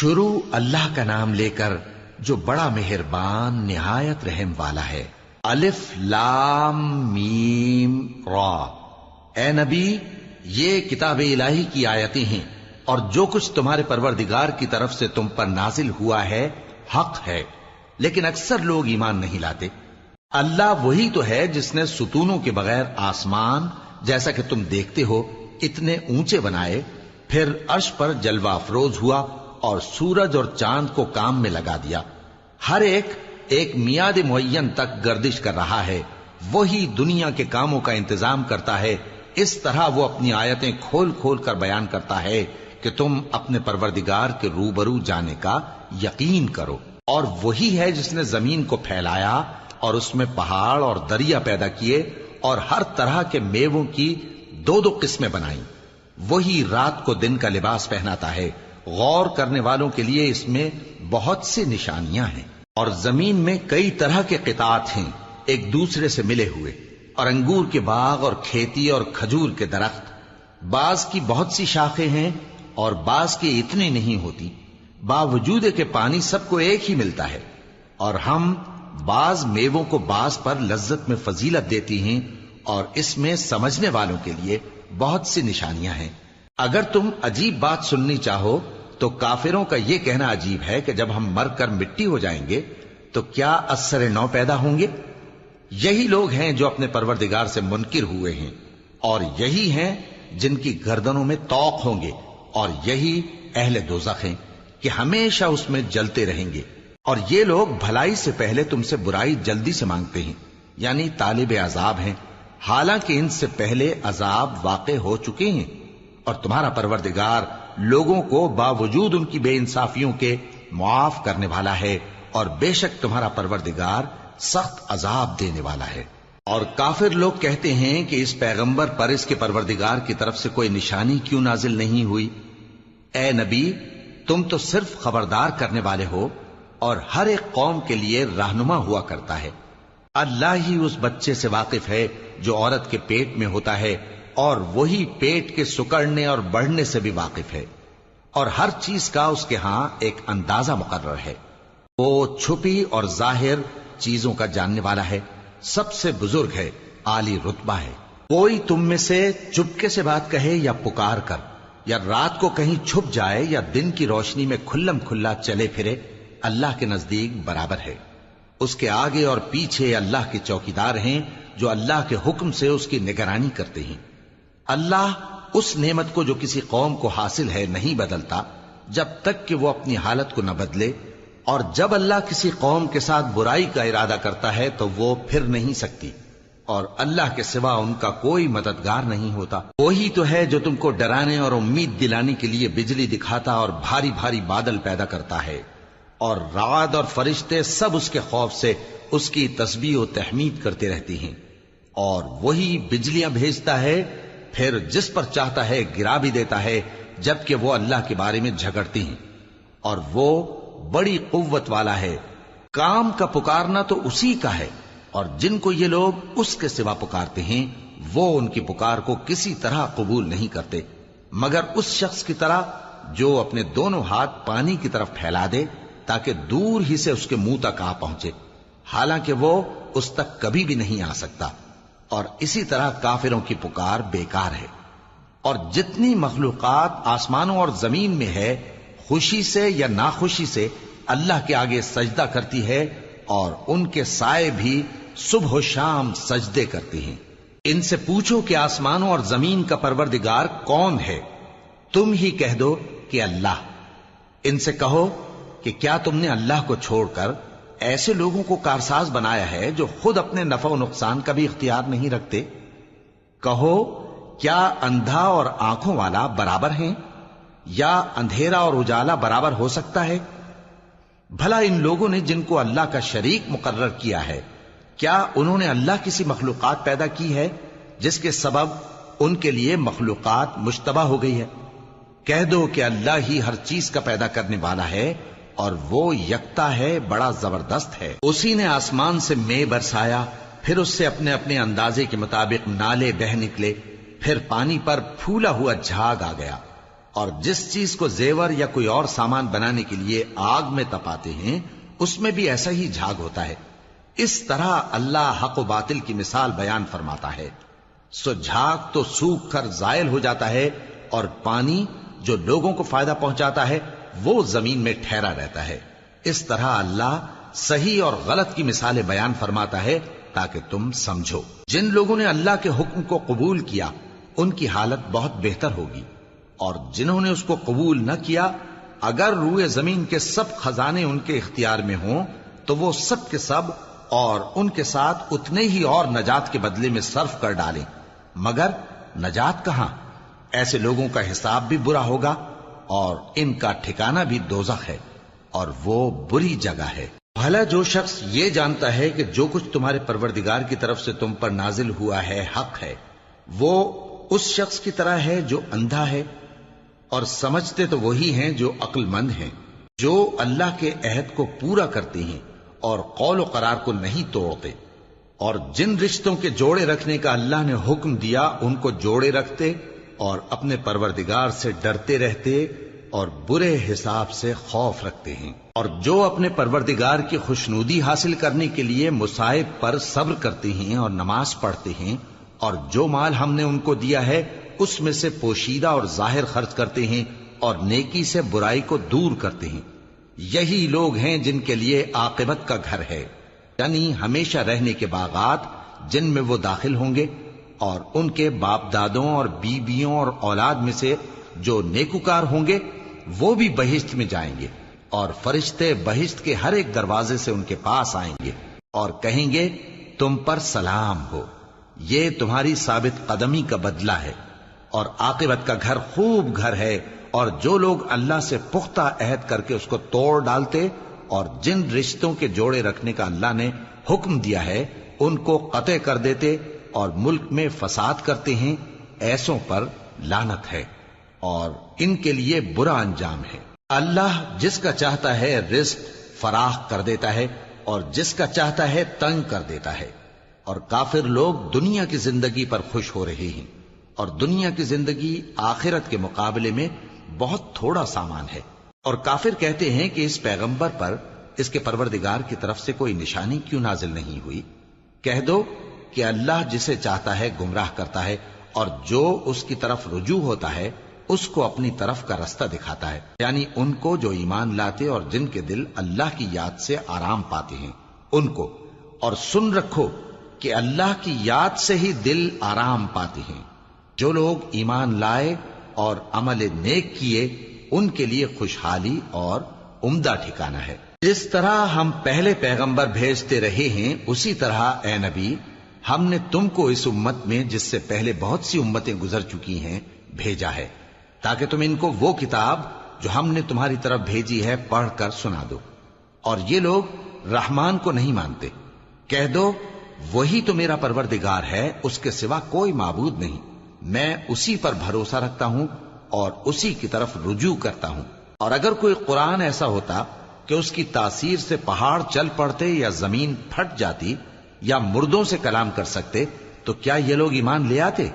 شروع اللہ کا نام لے کر جو بڑا مہربان نہایت رحم والا ہے۔ الف لام میم را۔ اے نبی، یہ کتاب الہی کی آیتیں ہیں اور جو کچھ تمہارے پروردگار کی طرف سے تم پر نازل ہوا ہے حق ہے، لیکن اکثر لوگ ایمان نہیں لاتے۔ اللہ وہی تو ہے جس نے ستونوں کے بغیر آسمان جیسا کہ تم دیکھتے ہو اتنے اونچے بنائے، پھر عرش پر جلوہ افروز ہوا اور سورج اور چاند کو کام میں لگا دیا۔ ہر ایک میعاد معین تک گردش کر رہا ہے۔ وہی دنیا کے کاموں کا انتظام کرتا ہے۔ اس طرح وہ اپنی آیتیں کھول کھول کر بیان کرتا ہے کہ تم اپنے پروردگار کے روبرو جانے کا یقین کرو۔ اور وہی ہے جس نے زمین کو پھیلایا اور اس میں پہاڑ اور دریا پیدا کیے اور ہر طرح کے میووں کی دو دو قسمیں بنائیں۔ وہی رات کو دن کا لباس پہناتا ہے۔ غور کرنے والوں کے لیے اس میں بہت سی نشانیاں ہیں۔ اور زمین میں کئی طرح کے قطعات ہیں ایک دوسرے سے ملے ہوئے، اور انگور کے باغ اور کھیتی اور کھجور کے درخت۔ بعض کی بہت سی شاخیں ہیں اور بعض کی اتنی نہیں ہوتی، باوجود کہ پانی سب کو ایک ہی ملتا ہے۔ اور ہم بعض میووں کو بعض پر لذت میں فضیلت دیتی ہیں، اور اس میں سمجھنے والوں کے لیے بہت سی نشانیاں ہیں۔ اگر تم عجیب بات سننی چاہو تو کافروں کا یہ کہنا عجیب ہے کہ جب ہم مر کر مٹی ہو جائیں گے تو کیا اثر نو پیدا ہوں گے؟ یہی لوگ ہیں جو اپنے پروردگار سے منکر ہوئے ہیں، اور یہی ہیں جن کی گردنوں میں طوق ہوں گے، اور یہی اہل دوزخ ہیں کہ ہمیشہ اس میں جلتے رہیں گے۔ اور یہ لوگ بھلائی سے پہلے تم سے برائی جلدی سے مانگتے ہیں، یعنی طالب عذاب ہیں، حالانکہ ان سے پہلے عذاب واقع ہو چکے ہیں۔ اور تمہارا پروردگار لوگوں کو باوجود ان کی بے انصافیوں کے معاف کرنے والا ہے، اور بے شک تمہارا پروردگار سخت عذاب دینے والا ہے۔ اور کافر لوگ کہتے ہیں کہ اس پیغمبر پر اس کے پروردگار کی طرف سے کوئی نشانی کیوں نازل نہیں ہوئی؟ اے نبی، تم تو صرف خبردار کرنے والے ہو، اور ہر ایک قوم کے لیے رہنما ہوا کرتا ہے۔ اللہ ہی اس بچے سے واقف ہے جو عورت کے پیٹ میں ہوتا ہے، اور وہی پیٹ کے سکڑنے اور بڑھنے سے بھی واقف ہے، اور ہر چیز کا اس کے ہاں ایک اندازہ مقرر ہے۔ وہ چھپی اور ظاہر چیزوں کا جاننے والا ہے، سب سے بزرگ ہے، عالی رتبہ ہے۔ کوئی تم میں سے چپکے سے بات کہے یا پکار کر، یا رات کو کہیں چھپ جائے یا دن کی روشنی میں کھلم کھلا چلے پھرے، اللہ کے نزدیک برابر ہے۔ اس کے آگے اور پیچھے اللہ کے چوکیدار ہیں جو اللہ کے حکم سے اس کی نگرانی کرتے ہیں۔ اللہ اس نعمت کو جو کسی قوم کو حاصل ہے نہیں بدلتا جب تک کہ وہ اپنی حالت کو نہ بدلے، اور جب اللہ کسی قوم کے ساتھ برائی کا ارادہ کرتا ہے تو وہ پھر نہیں سکتی، اور اللہ کے سوا ان کا کوئی مددگار نہیں ہوتا۔ وہی تو ہے جو تم کو ڈرانے اور امید دلانے کے لیے بجلی دکھاتا اور بھاری بھاری بادل پیدا کرتا ہے، اور رعد اور فرشتے سب اس کے خوف سے اس کی تسبیح و تحمید کرتے رہتی ہیں۔ اور وہی بجلیاں بھیجتا ہے، پھر جس پر چاہتا ہے گرا بھی دیتا ہے، جبکہ وہ اللہ کے بارے میں جھگڑتی ہیں، اور وہ بڑی قوت والا ہے۔ کام کا پکارنا تو اسی کا ہے، اور جن کو یہ لوگ اس کے سوا پکارتے ہیں وہ ان کی پکار کو کسی طرح قبول نہیں کرتے، مگر اس شخص کی طرح جو اپنے دونوں ہاتھ پانی کی طرف پھیلا دے تاکہ دور ہی سے اس کے منہ تک آ پہنچے، حالانکہ وہ اس تک کبھی بھی نہیں آ سکتا۔ اور اسی طرح کافروں کی پکار بیکار ہے۔ اور جتنی مخلوقات آسمانوں اور زمین میں ہے، خوشی سے یا ناخوشی سے اللہ کے آگے سجدہ کرتی ہے، اور ان کے سائے بھی صبح و شام سجدے کرتی ہیں۔ ان سے پوچھو کہ آسمانوں اور زمین کا پروردگار کون ہے؟ تم ہی کہہ دو کہ اللہ۔ ان سے کہو کہ کیا تم نے اللہ کو چھوڑ کر ایسے لوگوں کو کارساز بنایا ہے جو خود اپنے نفع و نقصان کا بھی اختیار نہیں رکھتے؟ کہو کیا اندھا اور آنکھوں والا برابر ہیں، یا اندھیرا اور اجالا برابر ہو سکتا ہے؟ بھلا ان لوگوں نے جن کو اللہ کا شریک مقرر کیا ہے، کیا انہوں نے اللہ کسی مخلوقات پیدا کی ہے جس کے سبب ان کے لیے مخلوقات مشتبہ ہو گئی ہے؟ کہہ دو کہ اللہ ہی ہر چیز کا پیدا کرنے والا ہے، اور وہ یکتا ہے، بڑا زبردست ہے۔ اسی نے آسمان سے مے برسایا، پھر اس سے اپنے اپنے اندازے کے مطابق نالے بہہ نکلے، پھر پانی پر پھولا ہوا جھاگ آ گیا، اور جس چیز کو زیور یا کوئی اور سامان بنانے کے لیے آگ میں تپاتے ہیں اس میں بھی ایسا ہی جھاگ ہوتا ہے. اس طرح اللہ حق و باطل کی مثال بیان فرماتا ہے. سو جھاگ تو سوکھ کر زائل ہو جاتا ہے اور پانی جو لوگوں کو فائدہ پہنچاتا ہے وہ زمین میں ٹھہرا رہتا ہے. اس طرح اللہ صحیح اور غلط کی مثالیں بیان فرماتا ہے تاکہ تم سمجھو. جن لوگوں نے اللہ کے حکم کو قبول کیا ان کی حالت بہت بہتر ہوگی، اور جنہوں نے اس کو قبول نہ کیا اگر روئے زمین کے سب خزانے ان کے اختیار میں ہوں تو وہ سب کے سب اور ان کے ساتھ اتنے ہی اور نجات کے بدلے میں صرف کر ڈالیں، مگر نجات کہاں؟ ایسے لوگوں کا حساب بھی برا ہوگا اور ان کا ٹھکانہ بھی دوزخ ہے، اور وہ بری جگہ ہے. بھلا جو شخص یہ جانتا ہے کہ جو کچھ تمہارے پروردگار کی طرف سے تم پر نازل ہوا ہے حق ہے، وہ اس شخص کی طرح ہے جو اندھا ہے، اور سمجھتے تو وہی ہیں جو عقل مند ہیں، جو اللہ کے عہد کو پورا کرتے ہیں اور قول و قرار کو نہیں توڑتے، اور جن رشتوں کے جوڑے رکھنے کا اللہ نے حکم دیا ان کو جوڑے رکھتے اور اپنے پروردگار سے ڈرتے رہتے اور برے حساب سے خوف رکھتے ہیں. اور جو اپنے پروردگار کی خوشنودی حاصل کرنے کے لیے مصائب پر صبر کرتے ہیں اور نماز پڑھتے ہیں، اور جو مال ہم نے ان کو دیا ہے اس میں سے پوشیدہ اور ظاہر خرچ کرتے ہیں اور نیکی سے برائی کو دور کرتے ہیں، یہی لوگ ہیں جن کے لیے عاقبت کا گھر ہے، یعنی ہمیشہ رہنے کے باغات جن میں وہ داخل ہوں گے، اور ان کے باپ دادوں اور بیویوں اور اولاد میں سے جو نیکوکار ہوں گے وہ بھی بہشت میں جائیں گے، اور فرشتے بہشت کے ہر ایک دروازے سے ان کے پاس آئیں گے اور کہیں گے تم پر سلام ہو، یہ تمہاری ثابت قدمی کا بدلہ ہے، اور عاقبت کا گھر خوب گھر ہے. اور جو لوگ اللہ سے پختہ عہد کر کے اس کو توڑ ڈالتے اور جن رشتوں کے جوڑے رکھنے کا اللہ نے حکم دیا ہے ان کو قطع کر دیتے اور ملک میں فساد کرتے ہیں، ایسوں پر لعنت ہے اور ان کے لیے برا انجام ہے. اللہ جس کا چاہتا ہے رزق فراخ کر دیتا ہے اور جس کا چاہتا ہے تنگ کر دیتا ہے، اور کافر لوگ دنیا کی زندگی پر خوش ہو رہے ہیں، اور دنیا کی زندگی آخرت کے مقابلے میں بہت تھوڑا سامان ہے. اور کافر کہتے ہیں کہ اس پیغمبر پر اس کے پروردگار کی طرف سے کوئی نشانی کیوں نازل نہیں ہوئی؟ کہہ دو کہ اللہ جسے چاہتا ہے گمراہ کرتا ہے، اور جو اس کی طرف رجوع ہوتا ہے اس کو اپنی طرف کا رستہ دکھاتا ہے، یعنی ان کو جو ایمان لاتے اور جن کے دل اللہ کی یاد سے آرام پاتے ہیں ان کو. اور سن رکھو کہ اللہ کی یاد سے ہی دل آرام پاتے ہیں. جو لوگ ایمان لائے اور عمل نیک کیے ان کے لیے خوشحالی اور عمدہ ٹھکانہ ہے. جس طرح ہم پہلے پیغمبر بھیجتے رہے ہیں اسی طرح اے نبی ہم نے تم کو اس امت میں جس سے پہلے بہت سی امتیں گزر چکی ہیں بھیجا ہے، تاکہ تم ان کو وہ کتاب جو ہم نے تمہاری طرف بھیجی ہے پڑھ کر سنا دو. اور یہ لوگ رحمان کو نہیں مانتے. کہہ دو وہی تو میرا پروردگار ہے، اس کے سوا کوئی معبود نہیں، میں اسی پر بھروسہ رکھتا ہوں اور اسی کی طرف رجوع کرتا ہوں. اور اگر کوئی قرآن ایسا ہوتا کہ اس کی تاثیر سے پہاڑ چل پڑتے یا زمین پھٹ جاتی یا مردوں سے کلام کر سکتے تو کیا یہ لوگ ایمان لے آتے؟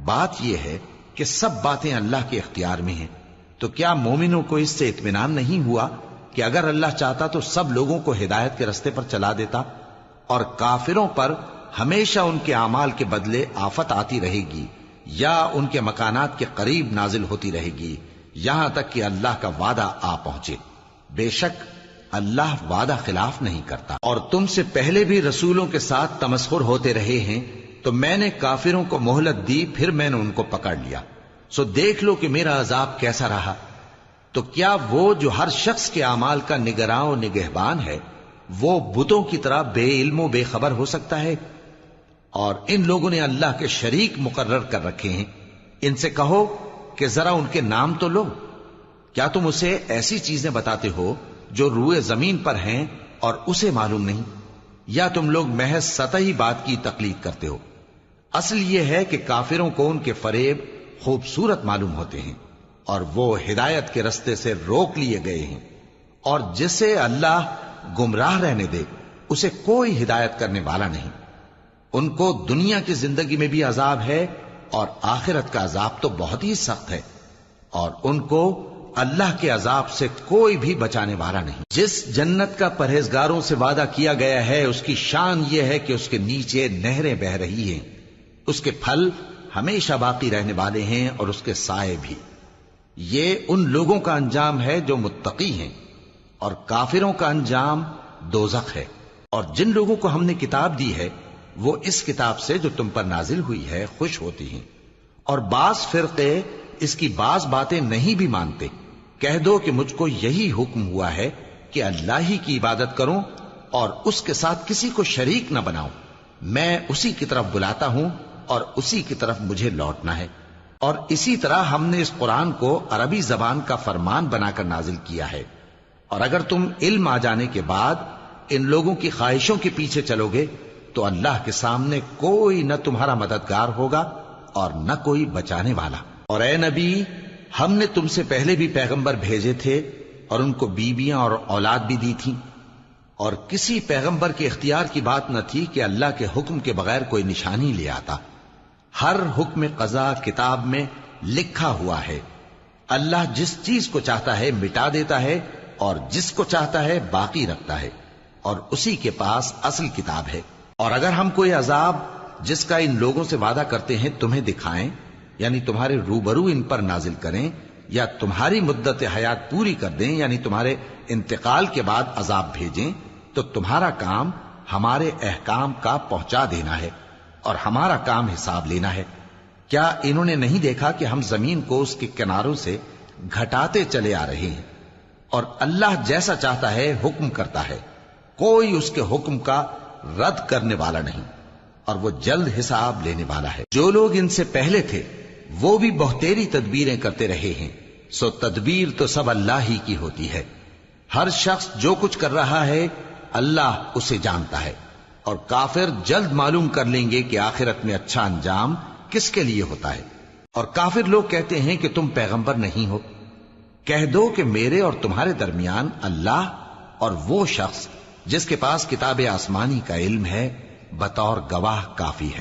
بات یہ ہے کہ سب باتیں اللہ کے اختیار میں ہیں. تو کیا مومنوں کو اس سے اطمینان نہیں ہوا کہ اگر اللہ چاہتا تو سب لوگوں کو ہدایت کے رستے پر چلا دیتا؟ اور کافروں پر ہمیشہ ان کے اعمال کے بدلے آفت آتی رہے گی یا ان کے مکانات کے قریب نازل ہوتی رہے گی یہاں تک کہ اللہ کا وعدہ آ پہنچے. بے شک اللہ وعدہ خلاف نہیں کرتا. اور تم سے پہلے بھی رسولوں کے ساتھ تمسخر ہوتے رہے ہیں تو میں نے کافروں کو مہلت دی، پھر میں نے ان کو پکڑ لیا. سو دیکھ لو کہ میرا عذاب کیسا رہا. تو کیا وہ جو ہر شخص کے اعمال کا نگراں و نگہبان ہے وہ بتوں کی طرح بے علم و بے خبر ہو سکتا ہے؟ اور ان لوگوں نے اللہ کے شریک مقرر کر رکھے ہیں. ان سے کہو کہ ذرا ان کے نام تو لو. کیا تم اسے ایسی چیزیں بتاتے ہو جو روئے زمین پر ہیں اور اسے معلوم نہیں، یا تم لوگ محض سطحی بات کی تقلید کرتے ہو؟ اصل یہ ہے کہ کافروں کو ان کے فریب خوبصورت معلوم ہوتے ہیں اور وہ ہدایت کے رستے سے روک لیے گئے ہیں. اور جسے اللہ گمراہ رہنے دے اسے کوئی ہدایت کرنے والا نہیں. ان کو دنیا کی زندگی میں بھی عذاب ہے اور آخرت کا عذاب تو بہت ہی سخت ہے. اور ان کو اللہ کے عذاب سے کوئی بھی بچانے والا نہیں۔ جس جنت کا پرہیزگاروں سے وعدہ کیا گیا ہے اس کی شان یہ ہے کہ اس کے نیچے نہریں بہ رہی ہیں، اس کے پھل ہمیشہ باقی رہنے والے ہیں اور اس کے سائے بھی۔ یہ ان لوگوں کا انجام ہے جو متقی ہیں، اور کافروں کا انجام دوزخ ہے۔ اور جن لوگوں کو ہم نے کتاب دی ہے وہ اس کتاب سے جو تم پر نازل ہوئی ہے خوش ہوتی ہیں، اور بعض فرقے اس کی بعض باتیں نہیں بھی مانتے۔ کہہ دو کہ مجھ کو یہی حکم ہوا ہے کہ اللہ ہی کی عبادت کروں اور اس کے ساتھ کسی کو شریک نہ بناؤں۔ میں اسی کی طرف بلاتا ہوں اور اسی کی طرف مجھے لوٹنا ہے۔ اور اسی طرح ہم نے اس قرآن کو عربی زبان کا فرمان بنا کر نازل کیا ہے، اور اگر تم علم آ جانے کے بعد ان لوگوں کی خواہشوں کے پیچھے چلو گے تو اللہ کے سامنے کوئی نہ تمہارا مددگار ہوگا اور نہ کوئی بچانے والا۔ اور اے نبی، ہم نے تم سے پہلے بھی پیغمبر بھیجے تھے اور ان کو بیویاں اور اولاد بھی دی تھیں، اور کسی پیغمبر کے اختیار کی بات نہ تھی کہ اللہ کے حکم کے بغیر کوئی نشانی لے آتا۔ ہر حکم قضا کتاب میں لکھا ہوا ہے۔ اللہ جس چیز کو چاہتا ہے مٹا دیتا ہے اور جس کو چاہتا ہے باقی رکھتا ہے، اور اسی کے پاس اصل کتاب ہے۔ اور اگر ہم کوئی عذاب جس کا ان لوگوں سے وعدہ کرتے ہیں تمہیں دکھائیں، یعنی تمہارے روبرو ان پر نازل کریں، یا تمہاری مدت حیات پوری کر دیں، یعنی تمہارے انتقال کے بعد عذاب بھیجیں، تو تمہارا کام ہمارے احکام کا پہنچا دینا ہے اور ہمارا کام حساب لینا ہے۔ کیا انہوں نے نہیں دیکھا کہ ہم زمین کو اس کے کناروں سے گھٹاتے چلے آ رہے ہیں، اور اللہ جیسا چاہتا ہے حکم کرتا ہے، کوئی اس کے حکم کا رد کرنے والا نہیں، اور وہ جلد حساب لینے والا ہے۔ جو لوگ ان سے پہلے تھے وہ بھی بہتیری تدبیریں کرتے رہے ہیں، سو تدبیر تو سب اللہ ہی کی ہوتی ہے۔ ہر شخص جو کچھ کر رہا ہے اللہ اسے جانتا ہے، اور کافر جلد معلوم کر لیں گے کہ آخرت میں اچھا انجام کس کے لیے ہوتا ہے۔ اور کافر لوگ کہتے ہیں کہ تم پیغمبر نہیں ہو۔ کہہ دو کہ میرے اور تمہارے درمیان اللہ اور وہ شخص جس کے پاس کتاب آسمانی کا علم ہے بطور گواہ کافی ہے۔